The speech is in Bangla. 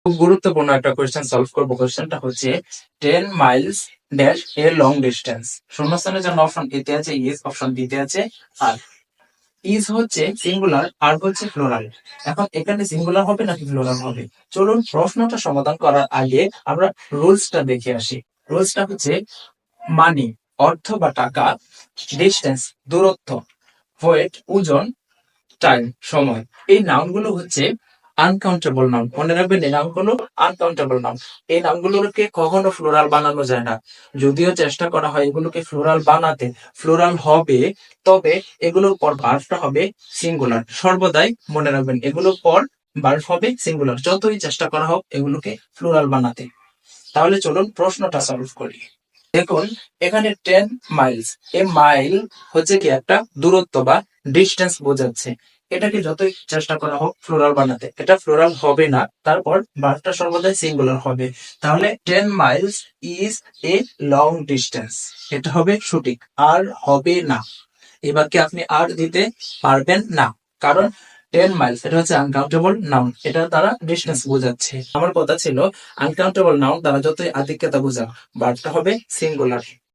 খুব গুরুত্বপূর্ণ একটা কোয়েশ্চেন সলভ করবো। কোয়েশ্চেনটা হচ্ছে 10 miles dash a long distance. শূন্যস্থানের জন্য অপশন এ তে আছে ইজ, অপশন বি তে আছে আর। ইজ হচ্ছে সিঙ্গুলার, আর হচ্ছে প্লুরাল। এখন এখানে সিঙ্গুলার হবে নাকি প্লুরাল হবে? চলুন প্রশ্নটা সমাধান করার আগে আমরা রুলসটা দেখে আসি। রুলসটা হচ্ছে মানি অর্থ বা টাকা, ডিস্টেন্স দূরত্ব, ওয়েট ওজন, টাইম সময়। এই নাউনগুলো হচ্ছে আনকাউন্টেবল নাউন। মনে রাখবেন এই নাউনগুলো আনকাউন্টেবল নাউন। এই নাউনগুলোকে কখনো ফ্লোরাল বানানো যায় না। যদিও চেষ্টা করা হয় এগুলোকে ফ্লোরাল বানাতে, ফ্লোরাল হবে, তবে এগুলোর পর ভার্বটা হবে সিঙ্গুলার। সর্বদাই মনে রাখবেন এগুলোর পর ভার্ব হবে সিঙ্গুলার, যতই চেষ্টা করা হোক এগুলোকে ফ্লোরাল বানাতে। তাহলে চলুন প্রশ্নটা সলভ করি। দেখুন এখানে 10 মাইলস, এ মাইল হচ্ছে কি একটা দূরত্ব বা ডিস্টেন্স বোঝাচ্ছে। এটাকে যতই চেষ্টা করা হোক ফ্লোরাল বানাতে, এটা ফ্লোরাল হবে না। তারপর ভার্বটা সর্বদাই সিঙ্গুলার হবে। তাহলে 10 Miles is a long distance, এটা হবে সঠিক। আর হবে না, এবার কি আপনি আর দিতে পারবেন না, কারণ 10 মাইলস এটা হচ্ছে আনকাউন্টেবল নাউন, এটা তারা ডিস্টেন্স বোঝাচ্ছে। আমার কথা ছিল আনকাউন্টেবল নাউন তারা যতই আধিক্যতা বোঝাক, ভার্বটা হবে সিঙ্গুলার।